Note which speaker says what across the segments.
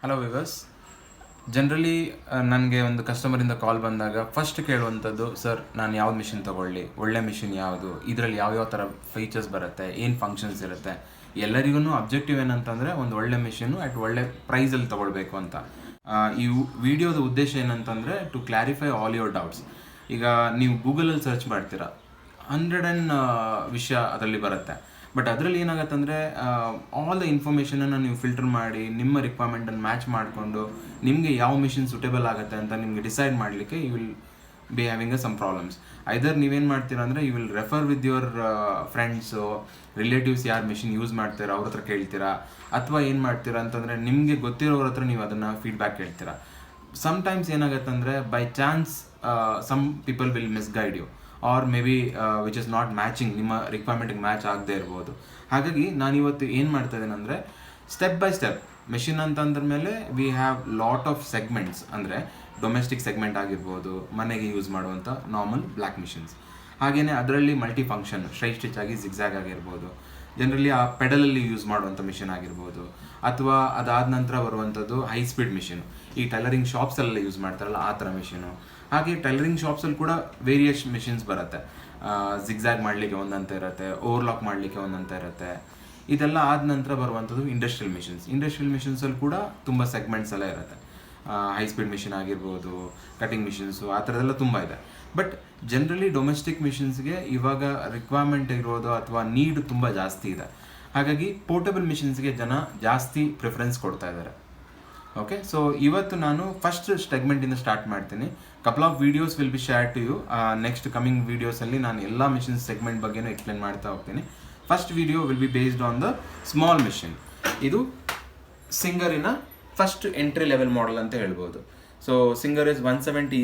Speaker 1: Hello viewers. Generally ನನಗೆ ಒಂದು ಕಸ್ಟಮರಿಂದ ಕಾಲ್ ಬಂದಾಗ ಫಸ್ಟ್ ಕೇಳುವಂಥದ್ದು, ಸರ್ ನಾನು ಯಾವ್ದು ಮಿಷಿನ್ ತೊಗೊಳ್ಳಿ, ಒಳ್ಳೆ ಮಿಷಿನ್ ಯಾವುದು, ಇದರಲ್ಲಿ ಯಾವ್ಯಾವ ಥರ ಫೀಚರ್ಸ್ ಬರುತ್ತೆ, ಏನು ಫಂಕ್ಷನ್ಸ್ ಇರುತ್ತೆ. ಎಲ್ಲರಿಗೂ ಅಬ್ಜೆಕ್ಟಿವ್ ಏನಂತಂದರೆ ಒಂದು ಒಳ್ಳೆ ಮಿಷಿನ್ನು ಅಟ್ ಒಳ್ಳೆ ಪ್ರೈಸಲ್ಲಿ ತೊಗೊಳ್ಬೇಕು ಅಂತ. ಈ ವಿಡಿಯೋದ ಉದ್ದೇಶ ಏನಂತಂದರೆ to clarify all your doubts. ಈಗ ನೀವು ಗೂಗಲಲ್ಲಿ ಸರ್ಚ್ ಮಾಡ್ತೀರಾ, 100 ವಿಷಯ ಅದರಲ್ಲಿ ಬರುತ್ತೆ. ಬಟ್ ಅದರಲ್ಲಿ ಏನಾಗುತ್ತೆ ಅಂದರೆ ಆಲ್ ದ ಇನ್ಫಾರ್ಮೇಷನನ್ನು ನೀವು ಫಿಲ್ಟರ್ ಮಾಡಿ ನಿಮ್ಮ ರಿಕ್ವೈರ್ಮೆಂಟನ್ನು ಮ್ಯಾಚ್ ಮಾಡಿಕೊಂಡು ನಿಮಗೆ ಯಾವ ಮಿಷಿನ್ ಸೂಟೇಬಲ್ ಆಗುತ್ತೆ ಅಂತ ನಿಮಗೆ ಡಿಸೈಡ್ ಮಾಡಲಿಕ್ಕೆ you will be having some problems. Either ನೀವೇನು ಮಾಡ್ತೀರಾ ಅಂದರೆ you will refer with your friends, relatives ಯಾರು ಮಿಷಿನ್ ಯೂಸ್ ಮಾಡ್ತೀರಾ ಅವ್ರ ಹತ್ರ ಕೇಳ್ತೀರಾ, ಅಥವಾ ಏನು ಮಾಡ್ತೀರಾ ಅಂತಂದರೆ ನಿಮಗೆ ಗೊತ್ತಿರೋರ ಹತ್ರ ನೀವು ಅದನ್ನು ಫೀಡ್ಬ್ಯಾಕ್ ಕೇಳ್ತೀರಾ. ಸಮ್ಟೈಮ್ಸ್ ಏನಾಗುತ್ತೆ ಅಂದರೆ by chance some people will misguide you or may be which is not matching, ನಿಮ್ಮ ರಿಕ್ವೈರ್ಮೆಂಟಿಗೆ ಮ್ಯಾಚ್ ಆಗದೆ ಇರ್ಬೋದು. ಹಾಗಾಗಿ ನಾನಿವತ್ತು ಏನು ಮಾಡ್ತಾ ಇದ್ದೇನೆ ಅಂದರೆ ಸ್ಟೆಪ್ ಬೈ ಸ್ಟೆಪ್ ಮೆಷಿನ್ ಅಂತಂದ್ರ ಮೇಲೆ we have lot of segments, ಅಂದರೆ ಡೊಮೆಸ್ಟಿಕ್ ಸೆಗ್ಮೆಂಟ್ ಆಗಿರ್ಬೋದು, ಮನೆಗೆ ಯೂಸ್ ಮಾಡುವಂಥ ನಾರ್ಮಲ್ ಬ್ಲ್ಯಾಕ್ ಮಿಷಿನ್ಸ್. ಹಾಗೆಯೇ ಅದರಲ್ಲಿ ಮಲ್ಟಿ ಫಂಕ್ಷನ್ ಸ್ಟ್ರೈಟ್ ಸ್ಟಿಚ್ ಆಗಿ ಜಿಗ್ಜಾಗ್ ಆಗಿರ್ಬೋದು, ಜನರಲಿ ಆ ಪೆಡಲಲ್ಲಿ ಯೂಸ್ ಮಾಡುವಂಥ ಮಿಷಿನ್ ಆಗಿರ್ಬೋದು, ಅಥವಾ ಅದಾದ ನಂತರ ಬರುವಂಥದ್ದು ಹೈ ಸ್ಪೀಡ್ ಮಿಷಿನು, ಈ ಟೈಲರಿಂಗ್ ಶಾಪ್ಸಲ್ಲೆಲ್ಲ ಯೂಸ್ ಮಾಡ್ತಾರಲ್ಲ ಆ ಥರ ಮಿಷಿನು. ಹಾಗೆ ಟೈಲರಿಂಗ್ ಶಾಪ್ಸಲ್ಲಿ ಕೂಡ ವೇರಿಯಸ್ ಮಿಷಿನ್ಸ್ ಬರುತ್ತೆ. ಜಿಗ್ಜಾಗ್ ಮಾಡಲಿಕ್ಕೆ ಒಂದಂತ ಇರುತ್ತೆ, ಓವರ್ಲಾಕ್ ಮಾಡಲಿಕ್ಕೆ ಒಂದಂತ ಇರುತ್ತೆ. ಇದೆಲ್ಲ ಆದ ನಂತರ ಬರುವಂಥದ್ದು ಇಂಡಸ್ಟ್ರಿಯಲ್ ಮಿಷಿನ್ಸ್. ಇಂಡಸ್ಟ್ರಿಯಲ್ ಮಿಷಿನ್ಸಲ್ಲಿ ಕೂಡ ತುಂಬ ಸೆಗ್ಮೆಂಟ್ಸ್ ಎಲ್ಲ ಇರುತ್ತೆ. ಹೈ ಸ್ಪೀಡ್ ಮಿಷಿನ್ ಆಗಿರ್ಬೋದು, ಕಟಿಂಗ್ ಮಿಷಿನ್ಸು, ಆ ಥರದ್ದೆಲ್ಲ ತುಂಬ ಇದೆ. ಬಟ್ ಜನರಲಿ ಡೊಮೆಸ್ಟಿಕ್ ಮಿಷಿನ್ಸ್ಗೆ ಇವಾಗ ರಿಕ್ವೈರ್ಮೆಂಟ್ ಇರೋದು ಅಥವಾ ನೀಡ್ ತುಂಬ ಜಾಸ್ತಿ ಇದೆ. ಹಾಗಾಗಿ ಪೋರ್ಟಬಲ್ ಮಿಷಿನ್ಸ್ಗೆ ಜನ ಜಾಸ್ತಿ ಪ್ರಿಫರೆನ್ಸ್ ಕೊಡ್ತಾ ಇದ್ದಾರೆ. ಓಕೆ, ಸೊ ಇವತ್ತು ನಾನು ಫಸ್ಟ್ ಸೆಗ್ಮೆಂಟಿಂದ ಸ್ಟಾರ್ಟ್ ಮಾಡ್ತೀನಿ. Couple of videos will be share to you. Next coming ವೀಡಿಯೋಸಲ್ಲಿ ನಾನು ಎಲ್ಲ ಮಿಷಿನ್ಸ್ ಸೆಗ್ಮೆಂಟ್ ಬಗ್ಗೆನೂ ಎಕ್ಸ್ಪ್ಲೇನ್ ಮಾಡ್ತಾ ಹೋಗ್ತೀನಿ. First video will be based on the small machine. ಇದು ಸಿಂಗರಿನ ಫಸ್ಟ್ ಎಂಟ್ರಿ ಲೆವೆಲ್ ಮಾಡೆಲ್ ಅಂತ ಹೇಳ್ಬೋದು. So Singer is 170.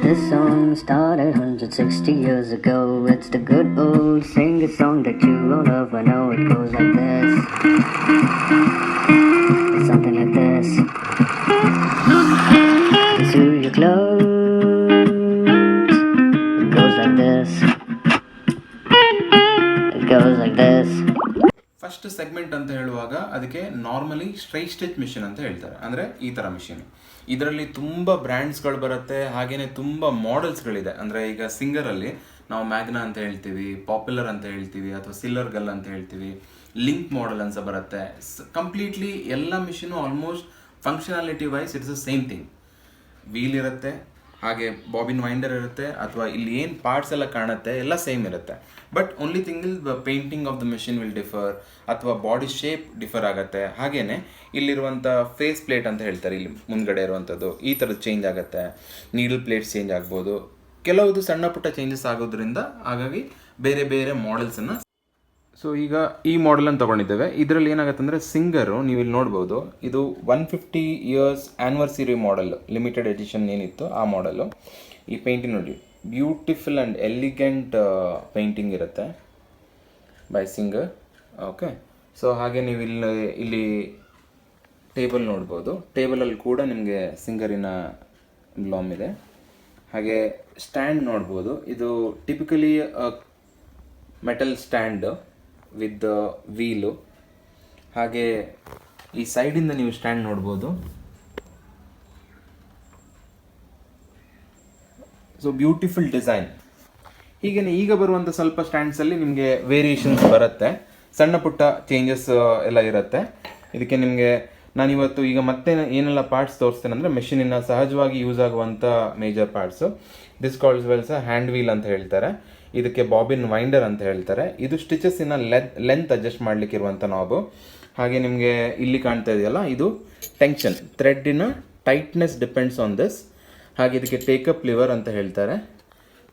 Speaker 2: This song started 160 years ago. It's the good old singer song that you all love. I know it goes like this. It's something like this. To your clothes. It goes like this. It goes like this.
Speaker 1: First segment ಅಂತ ಹೇಳುವಾಗ ಅದಕ್ಕೆ normally straight stitch machine ಅಂತ ಹೇಳ್ತಾರೆ, ಅಂದರೆ ಈ ಥರ machine. ಇದರಲ್ಲಿ ತುಂಬ ಬ್ರ್ಯಾಂಡ್ಸ್ಗಳು ಬರುತ್ತೆ, ಹಾಗೆಯೇ ತುಂಬ ಮಾಡೆಲ್ಸ್ಗಳಿದೆ. ಅಂದರೆ ಈಗ ಸಿಂಗರಲ್ಲಿ ನಾವು ಮ್ಯಾಗ್ನಾ ಅಂತ ಹೇಳ್ತೀವಿ, ಪಾಪ್ಯುಲರ್ ಅಂತ ಹೇಳ್ತೀವಿ, ಅಥವಾ ಸಿಲ್ಲರ್ ಗಲ್ ಅಂತ ಹೇಳ್ತೀವಿ, ಲಿಂಕ್ ಮಾಡೆಲ್ ಅಂತ ಬರುತ್ತೆ. ಕಂಪ್ಲೀಟ್ಲಿ ಎಲ್ಲ machine almost functionality wise it's the same thing. Wheel ಇರುತ್ತೆ, ಹಾಗೆ ಬಾಬಿನ್ ವೈಂಡರ್ ಇರುತ್ತೆ, ಅಥವಾ ಇಲ್ಲಿ ಏನು ಪಾರ್ಟ್ಸ್ ಎಲ್ಲ ಕಾಣುತ್ತೆ ಎಲ್ಲ ಸೇಮ್ ಇರುತ್ತೆ. But only thing is the painting of the machine will differ, ಅಥವಾ ಬಾಡಿ ಶೇಪ್ ಡಿಫರ್ ಆಗುತ್ತೆ. ಹಾಗೆಯೇ ಇಲ್ಲಿರುವಂಥ ಫೇಸ್ ಪ್ಲೇಟ್ ಅಂತ ಹೇಳ್ತಾರೆ, ಇಲ್ಲಿ ಮುಂದ್ಗಡೆ ಇರುವಂಥದ್ದು ಈ ಥರದ್ದು ಚೇಂಜ್ ಆಗುತ್ತೆ. ನೀಡಲ್ ಪ್ಲೇಟ್ಸ್ ಚೇಂಜ್ ಆಗ್ಬೋದು, ಕೆಲವುದು ಸಣ್ಣ ಪುಟ್ಟ ಚೇಂಜಸ್ ಆಗೋದ್ರಿಂದ ಹಾಗಾಗಿ ಬೇರೆ ಬೇರೆ ಮಾಡೆಲ್ಸನ್ನು. ಸೊ ಈಗ ಈ ಮಾಡೆಲನ್ನು ತೊಗೊಂಡಿದ್ದೇವೆ. ಇದರಲ್ಲಿ ಏನಾಗುತ್ತೆ ಅಂದರೆ ಸಿಂಗರು ನೀವು ಇಲ್ಲಿ ನೋಡ್ಬೋದು, ಇದು 150 years anniversary model, limited edition ಏನಿತ್ತು ಆ ಮಾಡೆಲು. ಈ ಪೇಂಟಿಂಗ್ ನೋಡಿ, ಬ್ಯೂಟಿಫುಲ್ ಆ್ಯಂಡ್ ಎಲಿಗೆಂಟ್ ಪೇಂಟಿಂಗ್ ಇರುತ್ತೆ ಬೈ ಸಿಂಗರ್. ಓಕೆ, ಸೊ ಹಾಗೆ ನೀವು ಇಲ್ಲಿ ಟೇಬಲ್ ನೋಡ್ಬೋದು. ಟೇಬಲಲ್ಲಿ ಕೂಡ ನಿಮಗೆ ಸಿಂಗರಿನ ಬ್ಲಾಮ್ ಇದೆ. ಹಾಗೆ ಸ್ಟ್ಯಾಂಡ್ ನೋಡ್ಬೋದು, ಇದು typically metal stand with wheel. ಹಾಗೆ ಈ ಸೈಡಿಂದ ನೀವು ಸ್ಟ್ಯಾಂಡ್ ನೋಡ್ಬೋದು. So beautiful design. ಹೀಗೆ ಈಗ ಬರುವಂಥ ಸ್ವಲ್ಪ ಸ್ಟ್ಯಾಂಡ್ಸಲ್ಲಿ ನಿಮಗೆ ವೇರಿಯೇಷನ್ಸ್ ಬರುತ್ತೆ, ಸಣ್ಣ ಪುಟ್ಟ ಚೇಂಜಸ್ ಎಲ್ಲ ಇರುತ್ತೆ. ಇದಕ್ಕೆ ನಿಮಗೆ ನಾನಿವತ್ತು ಈಗ ಮತ್ತೆ ಏನೆಲ್ಲ ಪಾರ್ಟ್ಸ್ ತೋರಿಸ್ತೇನೆ ಅಂದರೆ ಮೆಷಿನಿನ ಸಹಜವಾಗಿ ಯೂಸ್ ಆಗುವಂಥ major parts. This calls Wells hand wheel ಅಂತ ಹೇಳ್ತಾರೆ, ಇದಕ್ಕೆ ಬಾಬಿನ್ ವೈಂಡರ್ ಅಂತ ಹೇಳ್ತಾರೆ. ಇದು ಸ್ಟಿಚಸ್ಸಿನ ಲೆಂತ್ ಅಡ್ಜಸ್ಟ್ ಮಾಡಲಿಕ್ಕೆ ಇರುವಂಥ ನಾಬು. ಹಾಗೆ ನಿಮಗೆ ಇಲ್ಲಿ ಕಾಣ್ತಾ ಇದೆಯಲ್ಲ, ಇದು ಟೆನ್ಷನ್, ಥ್ರೆಡ್ಡಿನ ಟೈಟ್ನೆಸ್ ಡಿಪೆಂಡ್ಸ್ ಆನ್ ದಿಸ್. ಹಾಗೆ ಇದಕ್ಕೆ ಟೇಕಪ್ ಲಿವರ್ ಅಂತ ಹೇಳ್ತಾರೆ.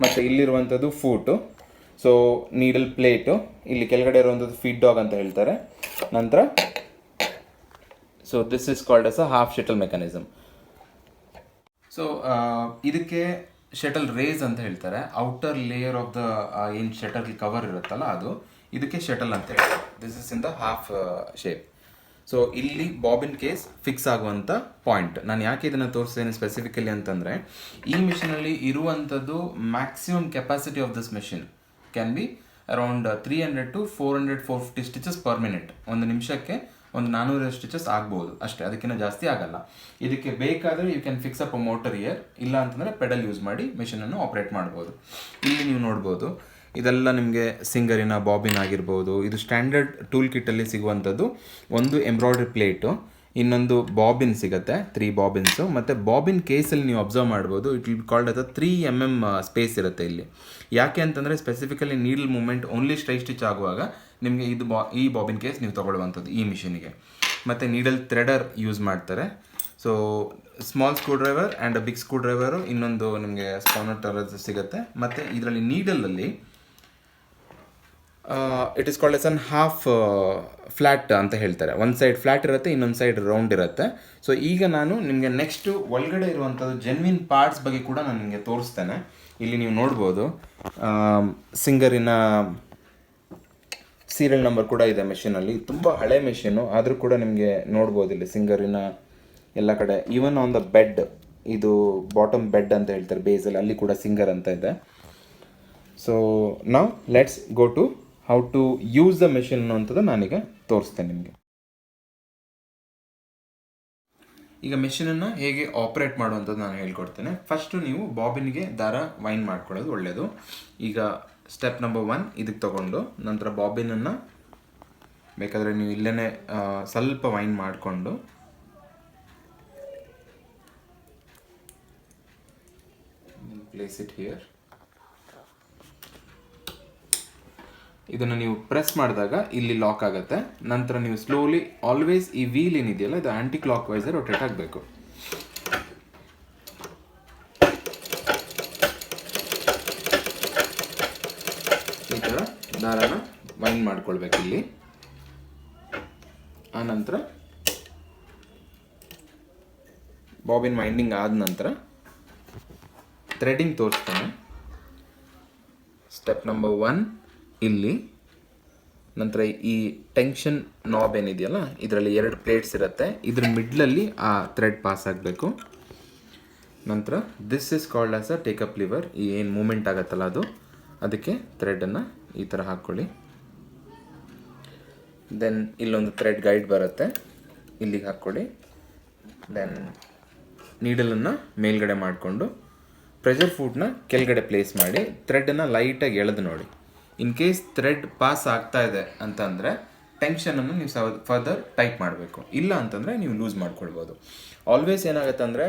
Speaker 1: ಮತ್ತು ಇಲ್ಲಿರುವಂಥದ್ದು ಫೂಟು, ಸೊ ನೀಡಲ್ ಪ್ಲೇಟು, ಇಲ್ಲಿ ಕೆಳಗಡೆ ಇರುವಂಥದ್ದು ಫೀಡ್ ಡಾಗ್ ಅಂತ ಹೇಳ್ತಾರೆ. ನಂತರ so this is called as a half shuttle mechanism. So ಇದಕ್ಕೆ ಶಟಲ್ ರೇಸ್ ಅಂತ ಹೇಳ್ತಾರೆ. ಔಟರ್ ಲೇಯರ್ ಆಫ್ ದ ಏನು ಶಟಲ್ ಕವರ್ ಇರುತ್ತಲ್ಲ ಅದು, ಇದಕ್ಕೆ ಶಟಲ್ ಅಂತ ಹೇಳ್ತಾರೆ. This is in the half shape. So ಇಲ್ಲಿ ಬಾಬಿನ್ ಕೇಸ್ ಫಿಕ್ಸ್ ಆಗುವಂಥ ಪಾಯಿಂಟ್. ನಾನು ಯಾಕೆ ಇದನ್ನು ತೋರಿಸ್ತೇನೆ ಸ್ಪೆಸಿಫಿಕಲಿ ಅಂತಂದರೆ, ಈ ಮಿಷಿನಲ್ಲಿ ಇರುವಂಥದ್ದು maximum capacity of this machine can be around 300 to 400-450 stitches per minute. ಒಂದು ನಿಮಿಷಕ್ಕೆ ಒಂದು 400 ಸ್ಟಿಚಸ್ ಆಗ್ಬೋದು ಅಷ್ಟೇ, ಅದಕ್ಕಿಂತ ಜಾಸ್ತಿ ಆಗಲ್ಲ. ಇದಕ್ಕೆ ಬೇಕಾದರೆ you can fix up a motor here, ಇಲ್ಲ ಅಂತಂದರೆ ಪೆಡಲ್ ಯೂಸ್ ಮಾಡಿ ಮಿಷಿನನ್ನು ಆಪ್ರೇಟ್ ಮಾಡ್ಬೋದು. ಇಲ್ಲಿ ನೀವು ನೋಡ್ಬೋದು ಇದೆಲ್ಲ ನಿಮಗೆ ಸಿಂಗರಿನ ಬಾಬಿನ್ ಆಗಿರ್ಬೋದು. ಇದು ಸ್ಟ್ಯಾಂಡರ್ಡ್ ಟೂಲ್ ಕಿಟ್ಟಲ್ಲಿ ಸಿಗುವಂಥದ್ದು. ಒಂದು ಎಂಬ್ರಾಯ್ಡ್ರಿ ಪ್ಲೇಟು, ಇನ್ನೊಂದು ಬಾಬಿನ್ ಸಿಗುತ್ತೆ, 3 ಬಾಬಿನ್ಸು, ಮತ್ತು ಬಾಬಿನ್ ಕೇಸಲ್ಲಿ ನೀವು ಅಬ್ಸರ್ವ್ ಮಾಡ್ಬೋದು ಇಟ್ ವಿಲ್ ಕಾಲ್ಡ್ ಅದ 3 mm ಸ್ಪೇಸ್ ಇರುತ್ತೆ ಇಲ್ಲಿ. ಯಾಕೆ ಅಂತಂದರೆ specifically needle movement only straight stitch ಆಗುವಾಗ ನಿಮಗೆ ಈ ಬಾಬಿನ್ ಕೇಸ್ ನೀವು ತೊಗೊಳ್ಳುವಂಥದ್ದು ಈ ಮಿಷಿನಿಗೆ. ಮತ್ತು ನೀಡಲ್ ಥ್ರೆಡರ್ ಯೂಸ್ ಮಾಡ್ತಾರೆ. So small screwdriver and big screwdriver, ಇನ್ನೊಂದು ನಿಮಗೆ ಸ್ಪಾನರ್ ಥರ ಸಿಗುತ್ತೆ. ಮತ್ತು ಇದರಲ್ಲಿ ನೀಡಲಲ್ಲಿ it is called as an half flat ಅಂತ ಹೇಳ್ತಾರೆ. ಒಂದು ಸೈಡ್ ಫ್ಲ್ಯಾಟ್ ಇರುತ್ತೆ, ಇನ್ನೊಂದು ಸೈಡ್ ರೌಂಡ್ ಇರುತ್ತೆ. ಸೊ ಈಗ ನಾನು ನಿಮಗೆ ನೆಕ್ಸ್ಟು ಒಳಗಡೆ ಇರುವಂಥದ್ದು ಜೆನ್ವಿನ್ ಪಾರ್ಟ್ಸ್ ಬಗ್ಗೆ ಕೂಡ ನಾನು ನಿಮಗೆ ತೋರಿಸ್ತೇನೆ. ಇಲ್ಲಿ ನೀವು ನೋಡ್ಬೋದು ಸಿಂಗರಿನ ಸೀರಿಯಲ್ ನಂಬರ್ ಕೂಡ ಇದೆ ಮೆಷಿನಲ್ಲಿ. ತುಂಬ ಹಳೆ ಮೆಷಿನು ಆದರೂ ಕೂಡ ನಿಮಗೆ ನೋಡ್ಬೋದು ಇಲ್ಲಿ ಸಿಂಗರಿನ ಎಲ್ಲ ಕಡೆ. ಈವನ್ ಆನ್ ದ ಬೆಡ್, ಇದು ಬಾಟಮ್ ಬೆಡ್ ಅಂತ ಹೇಳ್ತಾರೆ ಬೇಸಲ್ಲಿ, ಅಲ್ಲಿ ಕೂಡ ಸಿಂಗರ್ ಅಂತ ಇದೆ. ಸೊ ನಾವು let's go to how to use the machine ಅನ್ನೋಂಥದ್ದು ನಾನೀಗ ತೋರಿಸ್ತೇನೆ ನಿಮಗೆ. ಈಗ ಮೆಷಿನನ್ನು ಹೇಗೆ ಆಪ್ರೇಟ್ ಮಾಡುವಂಥದ್ದು ನಾನು ಹೇಳ್ಕೊಡ್ತೇನೆ. ಫಸ್ಟು ನೀವು ಬಾಬಿನ್ಗೆ ದಾರ ವೈನ್ ಮಾಡ್ಕೊಳ್ಳೋದು ಒಳ್ಳೆಯದು. ಈಗ ಸ್ಟೆಪ್ ನಂಬರ್ 1 ಇದಕ್ಕೆ ತೊಗೊಂಡು ನಂತರ ಬಾಬಿನನ್ನು ಬೇಕಾದರೆ ನೀವು ಇಲ್ಲೇ ಸ್ವಲ್ಪ ವೈನ್ ಮಾಡಿಕೊಂಡು ಪ್ಲೇಸ್ ಇಟ್ ಹಿಯರ್. ಇದನ್ನು ನೀವು ಪ್ರೆಸ್ ಮಾಡಿದಾಗ ಇಲ್ಲಿ ಲಾಕ್ ಆಗುತ್ತೆ. ನಂತರ ನೀವು ಸ್ಲೋಲಿ ಆಲ್ವೇಸ್ ಈ ವೀಲ್ ಏನಿದೆಯಲ್ಲ ಇದು ಆ್ಯಂಟಿ ಕ್ಲಾಕ್ ವೈಸ್ ರೊಟೇಟ್ ಆಗಬೇಕು. ಈ ಥರ ದಾರನ ವೈಂಡ್ ಮಾಡ್ಕೊಳ್ಬೇಕು ಇಲ್ಲಿ. ಆನಂತರ ಬಾಬಿನ್ ವೈಂಡಿಂಗ್ ಆದ ನಂತರ ಥ್ರೆಡಿಂಗ್ ತೋರಿಸ್ತಾನೆ. ಸ್ಟೆಪ್ ನಂಬರ್ 1 ಇಲ್ಲಿ. ನಂತರ ಈ ಟೆನ್ಷನ್ ನಾಬ್ ಏನಿದೆಯಲ್ಲ ಇದರಲ್ಲಿ 2 ಪ್ಲೇಟ್ಸ್ ಇರುತ್ತೆ, ಇದ್ರ ಮಿಡ್ಲಲ್ಲಿ ಆ ಥ್ರೆಡ್ ಪಾಸ್ ಆಗಬೇಕು. ನಂತರ this is called as a take-up liver. ಈ ಏನು ಮೂಮೆಂಟ್ ಆಗುತ್ತಲ್ಲ ಅದು, ಅದಕ್ಕೆ ಥ್ರೆಡನ್ನು ಈ ಥರ ಹಾಕ್ಕೊಳ್ಳಿ. ದೆನ್ ಇಲ್ಲೊಂದು ಥ್ರೆಡ್ ಗೈಡ್ ಬರುತ್ತೆ, ಇಲ್ಲಿಗೆ ಹಾಕ್ಕೊಳ್ಳಿ. ದೆನ್ ನೀಡಲನ್ನು ಮೇಲ್ಗಡೆ ಮಾಡಿಕೊಂಡು ಪ್ರೆಷರ್ ಫೂಟ್ನ ಕೆಳಗಡೆ ಪ್ಲೇಸ್ ಮಾಡಿ ಥ್ರೆಡನ್ನು ಲೈಟಾಗಿ ಎಳೆದು ನೋಡಿ. ಇನ್ ಕೇಸ್ ಥ್ರೆಡ್ ಪಾಸ್ ಆಗ್ತಾ ಇದೆ ಅಂತಂದರೆ ಟೆನ್ಷನನ್ನು ನೀವು ಫರ್ದರ್ ಟೈಟ್ ಮಾಡಬೇಕು, ಇಲ್ಲ ಅಂತಂದರೆ ನೀವು ಲೂಸ್ ಮಾಡ್ಕೊಳ್ಬೋದು. ಆಲ್ವೇಸ್ ಏನಾಗುತ್ತೆ ಅಂದರೆ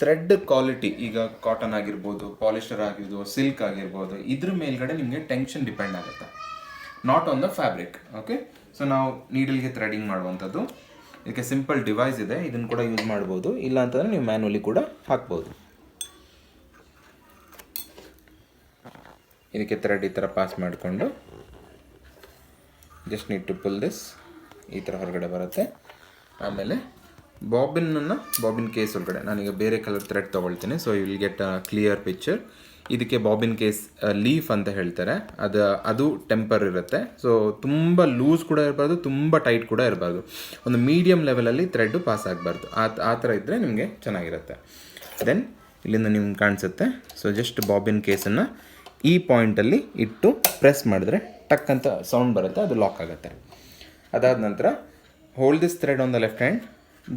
Speaker 1: ಥ್ರೆಡ್ ಕ್ವಾಲಿಟಿ, ಈಗ ಕಾಟನ್ ಆಗಿರ್ಬೋದು, ಪಾಲಿಸ್ಟರ್ ಆಗಿರ್ಬೋದು, ಸಿಲ್ಕ್ ಆಗಿರ್ಬೋದು, ಇದ್ರ ಮೇಲ್ಗಡೆ ನಿಮಗೆ ಟೆನ್ಷನ್ ಡಿಪೆಂಡ್ ಆಗುತ್ತೆ, not on the fabric. Okay, so ನಾವು ನೀಡಲ್ಗೆ ಥ್ರೆಡಿಂಗ್ ಮಾಡುವಂಥದ್ದು. ಇದಕ್ಕೆ ಸಿಂಪಲ್ ಡಿವೈಸ್ ಇದೆ, ಇದನ್ನು ಕೂಡ ಯೂಸ್ ಮಾಡ್ಬೋದು, ಇಲ್ಲ ಅಂತಂದರೆ ನೀವು ಮ್ಯಾನ್ಯಲಿ ಕೂಡ ಹಾಕ್ಬೋದು. ಇದಕ್ಕೆ ಥ್ರೆಡ್ ಈ ಥರ ಪಾಸ್ ಮಾಡಿಕೊಂಡು just need to pull this, ಈ ಥರ ಹೊರಗಡೆ ಬರುತ್ತೆ. ಆಮೇಲೆ ಬಾಬಿನ್ ಕೇಸ್ ಒಳಗಡೆ ನಾನೀಗ ಬೇರೆ ಕಲರ್ ಥ್ರೆಡ್ ತೊಗೊಳ್ತೀನಿ. So you will get a clear picture. ಇದಕ್ಕೆ ಬಾಬಿನ್ ಕೇಸ್ ಲೀಫ್ ಅಂತ ಹೇಳ್ತಾರೆ. ಅದು ಟೆಂಪರ್ ಇರುತ್ತೆ. ಸೊ ತುಂಬ ಲೂಸ್ ಕೂಡ ಇರಬಾರ್ದು, ತುಂಬ ಟೈಟ್ ಕೂಡ ಇರಬಾರ್ದು, ಒಂದು ಮೀಡಿಯಮ್ ಲೆವೆಲಲ್ಲಿ ಥ್ರೆಡ್ಡು ಪಾಸ್ ಆಗಬಾರ್ದು. ಆ ಥರ ಇದ್ದರೆ ನಿಮಗೆ ಚೆನ್ನಾಗಿರುತ್ತೆ. ದೆನ್ ಇಲ್ಲಿಂದ ನಿಮ್ಗೆ ಕಾಣಿಸುತ್ತೆ. ಸೊ ಜಸ್ಟ್ ಬಾಬಿನ್ ಕೇಸನ್ನು ಈ ಪಾಯಿಂಟಲ್ಲಿ ಇಟ್ಟು ಪ್ರೆಸ್ ಮಾಡಿದ್ರೆ ಟಕ್ ಅಂತ ಸೌಂಡ್ ಬರುತ್ತೆ, ಅದು ಲಾಕ್ ಆಗುತ್ತೆ. ಅದಾದ ನಂತರ hold this thread on the left hand.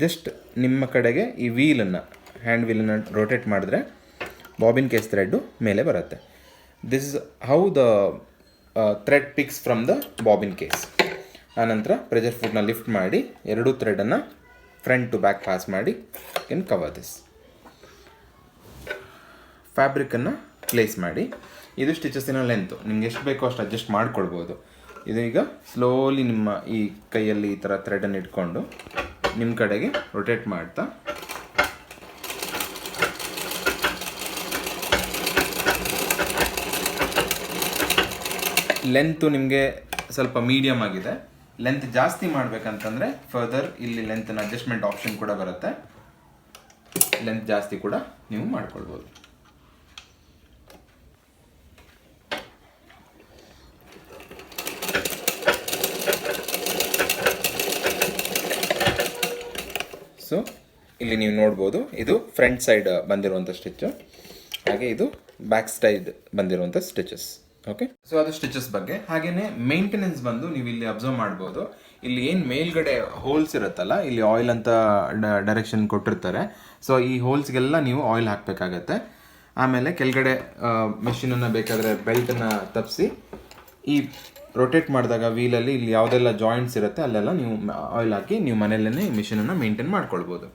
Speaker 1: Just ನಿಮ್ಮ ಕಡೆಗೆ ಈ ಹ್ಯಾಂಡ್ ವೀಲನ್ನು ರೊಟೇಟ್ ಮಾಡಿದ್ರೆ ಬಾಬಿನ್ ಕೇಸ್ ಥ್ರೆಡ್ಡು ಮೇಲೆ ಬರುತ್ತೆ. This is how the thread picks from the bobbin case. ಆನಂತರ ಪ್ರೆಷರ್ ಫುಟ್ನ ಲಿಫ್ಟ್ ಮಾಡಿ 2 ಥ್ರೆಡನ್ನು ಫ್ರಂಟ್ ಟು ಬ್ಯಾಕ್ ಪಾಸ್ ಮಾಡಿ ಕ್ಯಾನ್ ಕವರ್ ದಿಸ್. ಫ್ಯಾಬ್ರಿಕನ್ನು ಪ್ಲೇಸ್ ಮಾಡಿ. ಇದು ಸ್ಟಿಚಸ್ಸಿನ ಲೆಂತು ನಿಮ್ಗೆ ಎಷ್ಟು ಬೇಕೋ ಅಷ್ಟು ಅಡ್ಜಸ್ಟ್ ಮಾಡ್ಕೊಳ್ಬೋದು. ಇದು ಈಗ ಸ್ಲೋಲಿ ನಿಮ್ಮ ಈ ಕೈಯಲ್ಲಿ ಈ ಥರ ಥ್ರೆಡನ್ನು ಇಟ್ಕೊಂಡು ನಿಮ್ಮ ಕಡೆಗೆ ರೊಟೇಟ್ ಮಾಡ್ತಾ ಲೆಂತು ನಿಮಗೆ ಸ್ವಲ್ಪ ಮೀಡಿಯಮ್ ಆಗಿದೆ. ಲೆಂತ್ ಜಾಸ್ತಿ ಮಾಡಬೇಕಂತಂದರೆ ಫರ್ದರ್ ಇಲ್ಲಿ ಲೆಂತ್ನ ಅಡ್ಜಸ್ಟ್ಮೆಂಟ್ ಆಪ್ಷನ್ ಕೂಡ ಬರುತ್ತೆ, ಲೆಂತ್ ಜಾಸ್ತಿ ಕೂಡ ನೀವು ಮಾಡ್ಕೊಳ್ಬೋದು. ಸೊ ಇಲ್ಲಿ ನೀವು ನೋಡ್ಬೋದು, ಇದು ಫ್ರಂಟ್ ಸೈಡ್ ಬಂದಿರುವಂಥ ಸ್ಟಿಚ್ಚು, ಹಾಗೆ ಇದು ಬ್ಯಾಕ್ ಸೈಡ್ ಬಂದಿರುವಂಥ ಸ್ಟಿಚಸ್. ಓಕೆ, ಸೊ ಅದು ಸ್ಟಿಚಸ್ ಬಗ್ಗೆ. ಹಾಗೆಯೇ ಮೇಂಟೆನೆನ್ಸ್ ಬಂದು ನೀವು ಇಲ್ಲಿ ಅಬ್ಸರ್ವ್ ಮಾಡ್ಬೋದು. ಇಲ್ಲಿ ಏನು ಮೇಲ್ಗಡೆ ಹೋಲ್ಸ್ ಇರುತ್ತಲ್ಲ, ಇಲ್ಲಿ ಆಯಿಲ್ ಅಂತ ಡೈರೆಕ್ಷನ್ ಕೊಟ್ಟಿರ್ತಾರೆ. ಸೊ ಈ ಹೋಲ್ಸ್ಗೆಲ್ಲ ನೀವು ಆಯಿಲ್ ಹಾಕಬೇಕಾಗತ್ತೆ. ಆಮೇಲೆ ಕೆಳಗಡೆ ಮೆಷಿನನ್ನು ಬೇಕಾದರೆ ಬೆಲ್ಟನ್ನು ತಪ್ಪಿಸಿ ಈ ರೊಟೇಟ್ ಮಾಡಿದಾಗ ವೀಲಲ್ಲಿ ಇಲ್ಲಿ ಯಾವುದೆಲ್ಲ ಜಾಯಿಂಟ್ಸ್ ಇರುತ್ತೆ ಅಲ್ಲೆಲ್ಲ ನೀವು ಆಯಿಲ್ ಹಾಕಿ ನೀವು ಮನೆಯಲ್ಲೇ ಈ ಮಿಷಿನನ್ನು ಮೇಂಟೈನ್ ಮಾಡ್ಕೊಳ್ಬೋದು.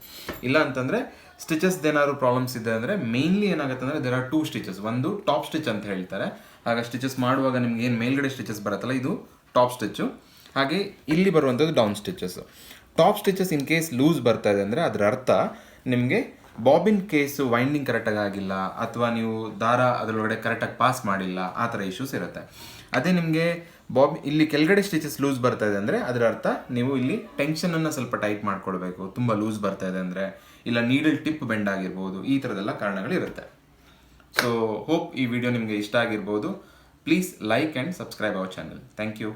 Speaker 1: ಇಲ್ಲ ಅಂತಂದರೆ ಸ್ಟಿಚಸ್ ಏನಾದ್ರು ಪ್ರಾಬ್ಲಮ್ಸ್ ಇದೆ ಅಂದರೆ ಮೇನ್ಲಿ ಏನಾಗುತ್ತೆ ಅಂದರೆ ದೇರ್ ಆರ್ 2 ಸ್ಟಿಚಸ್. ಒಂದು ಟಾಪ್ ಸ್ಟಿಚ್ ಅಂತ ಹೇಳ್ತಾರೆ. ಆಗ ಸ್ಟಿಚಸ್ ಮಾಡುವಾಗ ನಿಮ್ಗೆ ಏನು ಮೇಲ್ಗಡೆ ಸ್ಟಿಚಸ್ ಬರುತ್ತಲ್ಲ, ಇದು ಟಾಪ್ ಸ್ಟಿಚ್ಚು. ಹಾಗೆ ಇಲ್ಲಿ ಬರುವಂಥದ್ದು down stitches. Top stitches in case loose ಬರ್ತಾ ಇದೆ ಅಂದರೆ ಅದರ ಅರ್ಥ ನಿಮಗೆ ಬಾಬಿನ್ ಕೇಸು ವೈಂಡಿಂಗ್ ಕರೆಕ್ಟಾಗಿ ಆಗಿಲ್ಲ, ಅಥವಾ ನೀವು ದಾರ ಅದರೊಳಗಡೆ ಕರೆಕ್ಟಾಗಿ ಪಾಸ್ ಮಾಡಿಲ್ಲ, ಆ ಥರ ಇಶ್ಯೂಸ್ ಇರುತ್ತೆ. ಅದೇ ನಿಮಗೆ ಇಲ್ಲಿ ಕೆಳಗಡೆ ಸ್ಟಿಚಸ್ ಲೂಸ್ ಬರ್ತಾ ಇದೆ ಅಂದರೆ ಅದರ ಅರ್ಥ ನೀವು ಇಲ್ಲಿ ಟೆನ್ಷನನ್ನು ಸ್ವಲ್ಪ ಟೈಟ್ ಮಾಡ್ಕೊಳ್ಬೇಕು. ತುಂಬ ಲೂಸ್ ಬರ್ತಾ ಇದೆ ಅಂದರೆ, ಇಲ್ಲ ನೀಡಲ್ ಟಿಪ್ ಬೆಂಡ್ ಆಗಿರ್ಬೋದು, ಈ ಥರದ್ದೆಲ್ಲ ಕಾರಣಗಳಿರುತ್ತೆ. ಸೊ ಹೋಪ್ ಈ ವಿಡಿಯೋ ನಿಮಗೆ ಇಷ್ಟ ಆಗಿರ್ಬೋದು. Please like and subscribe our channel. Thank you.